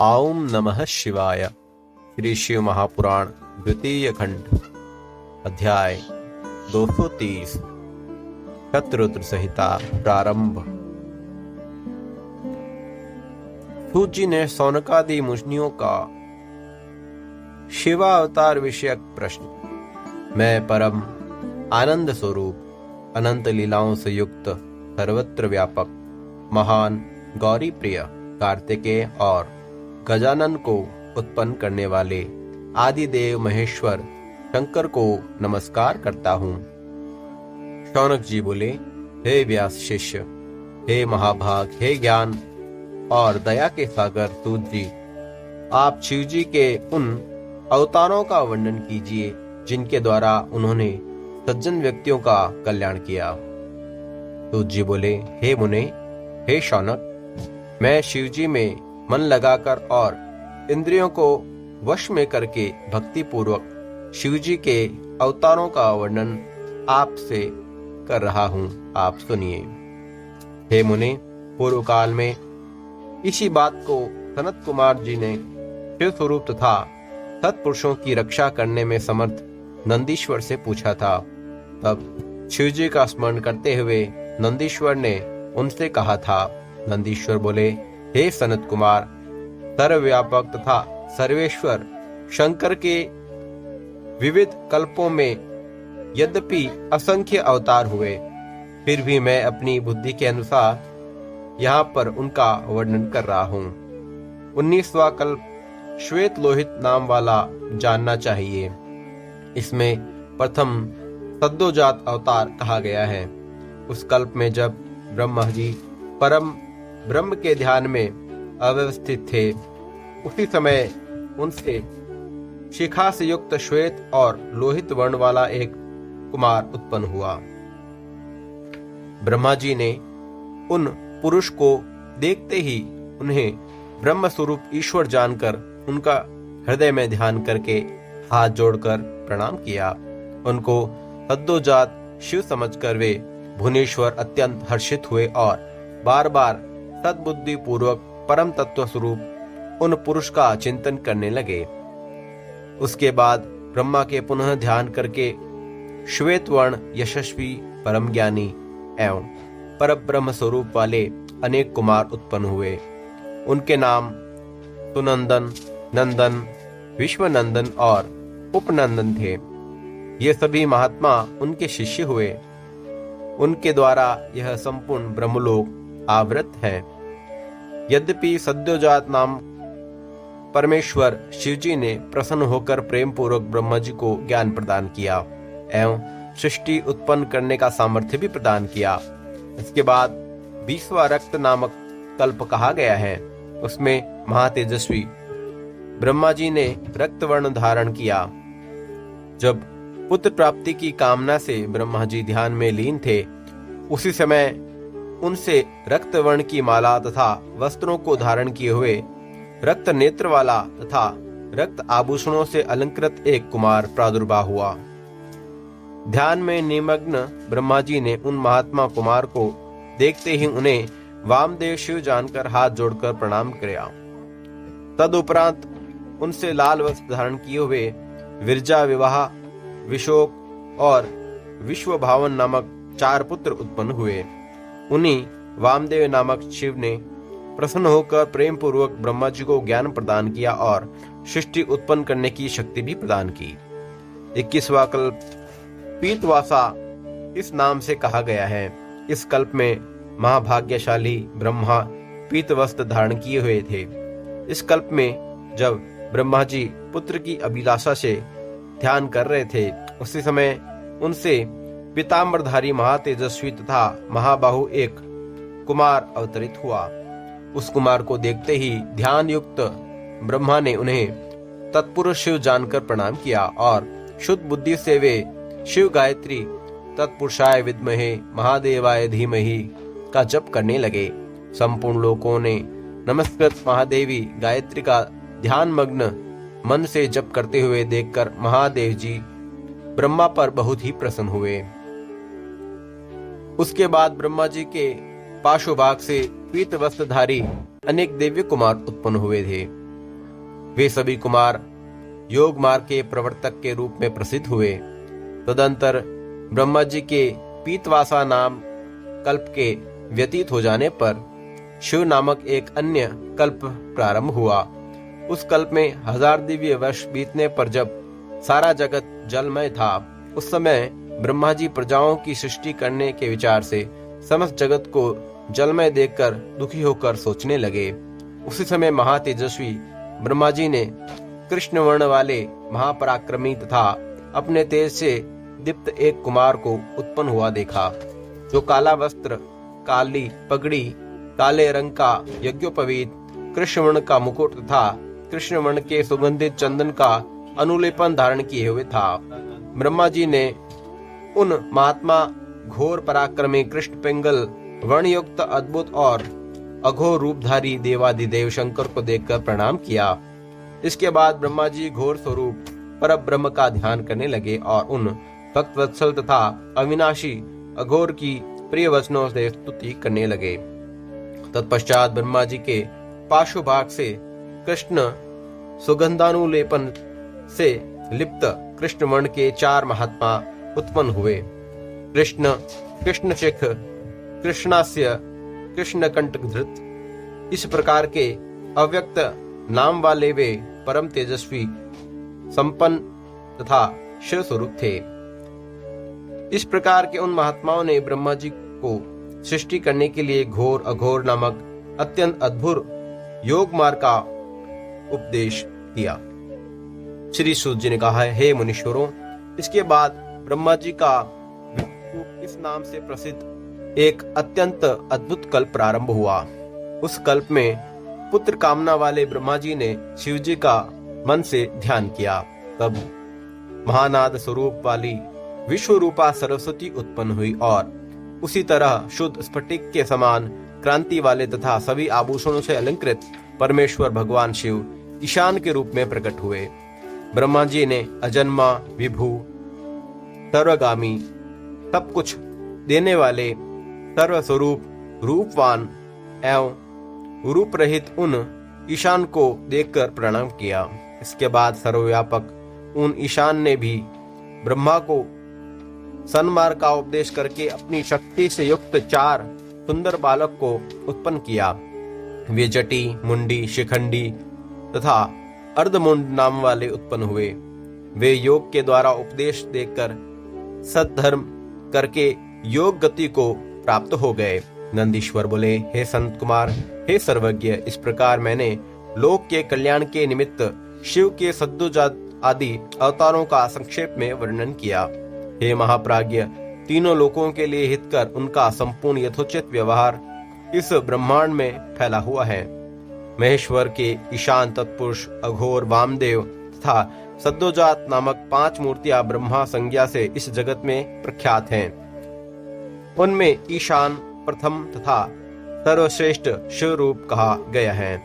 ओम नमः शिवाय। श्री शिव महापुराण द्वितीय खंड अध्याय 230 शतरुद्र संहिता प्रारंभ। सूत जी ने सौनकादि मुनियों का शिवावतार विषयक प्रश्न। मैं परम आनंद स्वरूप अनंत लीलाओं से युक्त सर्वत्र व्यापक महान गौरी प्रिय कार्तिकेय और गजानन को उत्पन्न करने वाले आदिदेव महेश्वर शंकर को नमस्कार करता हूँ। शौनक जी बोले, हे व्यास शिष्य, हे महाभाग, हे ज्ञान और दया के सागर सूत जी, आप शिव जी के उन अवतारों का वर्णन कीजिए जिनके द्वारा उन्होंने सज्जन व्यक्तियों का कल्याण किया। सूत जी बोले, हे मुने, हे शौनक, मैं शिव जी में मन लगाकर और इंद्रियों को वश में करके भक्ति पूर्वक शिव जी के अवतारों का वर्णन आपसे कर रहा हूँ, आप सुनिए। हे मुने, पूर्व काल में इसी बात को सनत कुमार जी ने शिव स्वरूप तथा सत्पुरुषों की रक्षा करने में समर्थ नंदीश्वर से पूछा था। तब शिव जी का स्मरण करते हुए नंदीश्वर ने उनसे कहा था। नंदीश्वर बोले, हे सनत कुमार, सर्वव्यापक तथा सर्वेश्वर शंकर के विविध कल्पों में यद्यपि असंख्य अवतार हुए, फिर भी मैं अपनी बुद्धि के अनुसार यहाँ पर उनका वर्णन कर रहा हूँ। 19वां कल्प श्वेत लोहित नाम वाला जानना चाहिए। इसमें प्रथम सद्योजात अवतार कहा गया है। उस कल्प में जब ब्रह्मा जी परम ब्रह्म के ध्यान में अव्यवस्थित थे, उसी समय उनसे शिखा से युक्त श्वेत और लोहित वर्ण वाला एक कुमार उत्पन्न हुआ। ब्रह्मा जी ने उन पुरुष को देखते ही उन्हें ब्रह्म स्वरूप ईश्वर जानकर उनका हृदय में ध्यान करके हाथ जोड़कर प्रणाम किया। उनको सद्योजात शिव समझकर वे भुवनेश्वर अत्यंत हर्षित हुए और बार बार सद्बुद्धि पूर्वक परम तत्व स्वरूप उन पुरुष का चिंतन करने लगे। उसके बाद ब्रह्मा के पुनः ध्यान करके श्वेत वर्ण यशस्वी परम ज्ञानी एवं परब्रह्म स्वरूप वाले अनेक कुमार उत्पन्न हुए। उनके नाम सुनंदन, नंदन, विश्वनंदन और उपनंदन थे। ये सभी महात्मा उनके शिष्य हुए। उनके द्वारा यह संपूर्ण ब्रह्मलोक आवृत है। यद्यपि सद्योजात नाम परमेश्वर शिवजी ने प्रसन्न होकर प्रेम पूर्वक ब्रह्मा जी को ज्ञान प्रदान किया एवं सृष्टि उत्पन्न करने का सामर्थ्य भी प्रदान किया। इसके बाद 20वां रक्त नामक कल्प कहा गया है। उसमें महातेजस्वी ब्रह्मा जी ने रक्त वर्ण धारण किया। जब पुत्र प्राप्ति की कामना से ब्रह्मा जी ध्यान में लीन थे, उसी समय उनसे रक्त वर्ण की माला तथा वस्त्रों को धारण किए हुए रक्त नेत्र वाला तथा रक्त आभूषणों से अलंकृत एक कुमार प्रादुर्भाव हुआ। ध्यान में निमग्न ब्रह्मा जी ने उन महात्मा कुमार को देखते ही उन्हें वामदेव शिव जानकर हाथ जोड़कर प्रणाम किया। तदुपरांत उनसे लाल वस्त्र धारण किए हुए विरजा, विवाह, विशोक और विश्वभावन नामक 4 पुत्र उत्पन्न हुए। उन्हीं वामदेव नामक शिव ने प्रसन्न होकर प्रेम पूर्वक ब्रह्मा जी को ज्ञान प्रदान किया और सृष्टि उत्पन्न करने की शक्ति भी प्रदान की। 21वां कल्प पीतवासा इस नाम से कहा गया है। इस कल्प में महाभाग्यशाली ब्रह्मा पीत वस्त्र धारण किए हुए थे। इस कल्प में जब ब्रह्मा जी पुत्र की अभिलाषा से ध्यान कर रहे थे, उसी समय उनसे पीताम्बरधारी महातेजस्वी तथा महाबाहु एक कुमार अवतरित हुआ। उस कुमार को देखते ही ध्यान युक्त ब्रह्मा ने उन्हें तत्पुरुष शिव जानकर प्रणाम किया और शुद्ध बुद्धि से वे शिव गायत्री तत्पुरुषाय विद्महे महादेवाय धीमहि का जप करने लगे। संपूर्ण लोकों ने नमस्कृत महादेवी गायत्री का ध्यान मग्न मन से जप करते हुए देखकर महादेव जी ब्रह्मा पर बहुत ही प्रसन्न हुए। उसके बाद ब्रह्मा जी के पार्श्वभाग से पीत वस्त्रधारी अनेक दिव्य कुमार उत्पन्न हुए थे। वे सभी कुमार योग मार्ग के प्रवर्तक के रूप में प्रसिद्ध हुए। तदंतर ब्रह्मा जी के पीतवासा नाम कल्प के व्यतीत हो जाने पर शिव नामक एक अन्य कल्प प्रारंभ हुआ। उस कल्प में 1000 दिव्य वर्ष बीतने पर जब सारा जगत जलमय था, उस समय ब्रह्मा जी प्रजाओं की सृष्टि करने के विचार से समस्त जगत को जलमय देखकर दुखी होकर सोचने लगे। उसी समय महातेजस्वी ब्रह्मा जी ने कृष्ण वर्ण वाले महापराक्रमी तथा अपने तेज से दीप्त एक कुमार को उत्पन्न हुआ देखा, जो काला वस्त्र, काली पगड़ी, काले रंग का यज्ञोपवीत, कृष्ण वर्ण का मुकुट तथा कृष्ण वर्ण के सुगंधित चंदन का अनुलेपन धारण किए हुए था। ब्रह्मा जी ने उन महात्मा घोर पराक्रमी कृष्ण पिंगल वर्णयुक्त अद्भुत और अघोर रूपधारी देवादिदेव शंकर को देखकर प्रणाम किया। इसके बाद ब्रह्मा जी घोर स्वरूप पर ब्रह्म का ध्यान करने लगे और उन भक्त वत्सल तथा अविनाशी अघोर की प्रिय वचनों से स्तुति करने लगे। तत्पश्चात ब्रह्मा जी के पार्श्वभाग से कृष्ण सुगंधानुलेपन से लिप्त कृष्ण वर्ण के 4 महात्मा उत्पन्न हुए। कृष्ण, कृष्णशिख, कृष्णास्य, कृष्णकंटकधृत। इस प्रकार के अव्यक्त नाम वाले वे परम तेजस्वी, संपन्न तथा शिव स्वरूप थे। इस प्रकार के उन महात्माओं ने ब्रह्मा जी को सृष्टि करने के लिए घोर अघोर नामक अत्यंत अद्भुत योग मार्ग का उपदेश दिया। श्री सूत जी ने कहा है, हे मुनीश्वरों, इसके बाद ब्रह्मा जी का इस नाम से प्रसिद्ध एक अत्यंत अद्भुत कल्प प्रारंभ हुआ। उस कल्प में पुत्र कामना वाले ब्रह्मा जी ने शिव जी का मन से ध्यान किया। तब महानाद स्वरूप वाली विश्व रूपा सरस्वती उत्पन्न हुई और उसी तरह शुद्ध स्फटिक के समान क्रांति वाले तथा सभी आभूषणों से अलंकृत परमेश्वर भगवान शिव ईशान के रूप में प्रकट हुए। ब्रह्मा जी ने अजन्मा, विभु, सर्वगामी, सब कुछ देने वाले, सर्वस्वरूप, रूपवान एवं रूप रहित उन ईशान को देखकर प्रणाम किया। इसके बाद सर्वव्यापक उन ईशान ने भी ब्रह्मा को सन्मार्ग का उपदेश करके अपनी शक्ति से युक्त 4 सुंदर बालक को उत्पन्न किया। वे जटी, मुंडी, शिखंडी तथा अर्धमुंड नाम वाले उत्पन्न हुए। वे योग के द्वारा उपदेश देकर सद्धर्म करके योग गति को प्राप्त हो गए। नंदीश्वर बोले, हे संत कुमार, हे सर्वज्ञ, इस प्रकार मैंने लोक के कल्याण के निमित्त शिव के सद्योजात आदि अवतारों का संक्षेप में वर्णन किया। हे महाप्राज्ञ, तीनों लोकों के लिए हितकर उनका संपूर्ण यथोचित व्यवहार इस ब्रह्मांड में फैला हुआ है। महेश्वर के ईशान तत्पुरुष, अघोर, वामदेव तथा सद्योजात नामक 5 मूर्तियां ब्रह्मा संज्ञा से इस जगत में प्रख्यात हैं। उनमें ईशान प्रथम तथा सर्वश्रेष्ठ शिव रूप कहा गया है,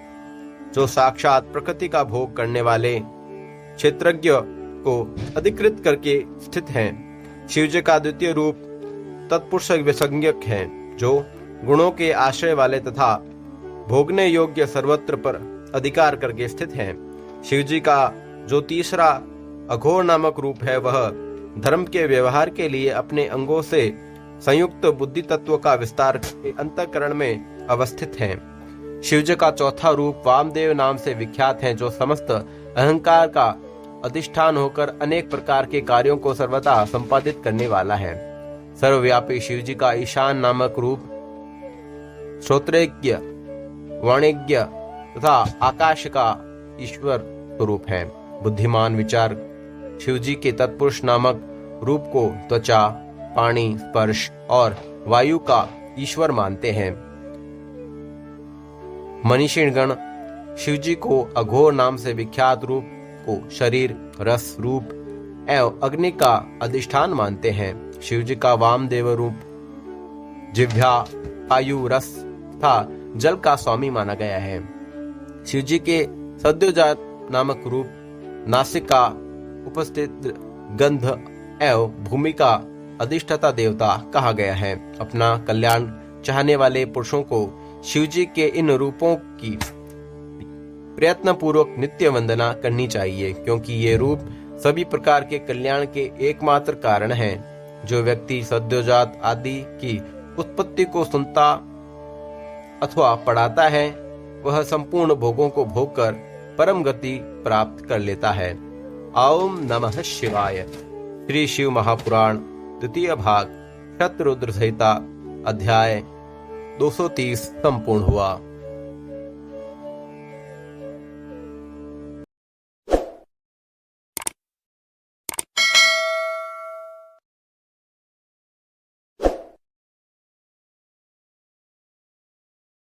जो साक्षात प्रकृति का भोग करने वाले क्षेत्रज्ञ को अधिकृत करके स्थित हैं। शिवजी का द्वितीय रूप तत्पुरुष विसंज्ञक है, जो गुणों के आश्रय वाले तथा भोगने योग्य सर्वत्र पर अधिकार करके स्थित हैं। शिवजी का जो तीसरा अघोर नामक रूप है, वह धर्म के व्यवहार के लिए अपने अंगों से संयुक्त बुद्धि तत्व का विस्तार के अंतःकरण में अवस्थित है। शिवजी का चौथा रूप वामदेव नाम से विख्यात है, जो समस्त अहंकार का अधिष्ठान होकर अनेक प्रकार के कार्यों को सर्वदा संपादित करने वाला है। सर्वव्यापी शिवजी का ईशान नामक रूप श्रोत्रज्ञ, वाणिज्ञ तथा आकाश का ईश्वर स्वरूप है। बुद्धिमान विचार शिवजी के तत्पुरुष नामक रूप को त्वचा, पानी, स्पर्श और वायु का ईश्वर मानते हैं। मनीषीगण शिवजी को अघोर नाम से विख्यात रूप को शरीर, रस, रूप एवं अग्नि का अधिष्ठान मानते हैं। शिवजी का वामदेव रूप जिह्वा, आयु, रस तथा जल का स्वामी माना गया है। शिवजी के सद्योजात नामक रूप नासिका, उपस्थित गंध एवं भूमि का अधिष्ठाता देवता कहा गया है। अपना कल्याण चाहने वाले पुरुषों को शिवजी के इन रूपों की प्रयत्न पूर्वक नित्य वंदना करनी चाहिए, क्योंकि ये रूप सभी प्रकार के कल्याण के एकमात्र कारण हैं। जो व्यक्ति सद्योजात आदि की उत्पत्ति को सुनता अथवा पढ़ाता है, वह संपूर्ण भोगों को भोगकर परम गति प्राप्त कर लेता है। ओम नमः शिवाय। श्री शिव महापुराण द्वितीय भाग शतरुद्र संहिता अध्याय 230 संपूर्ण हुआ।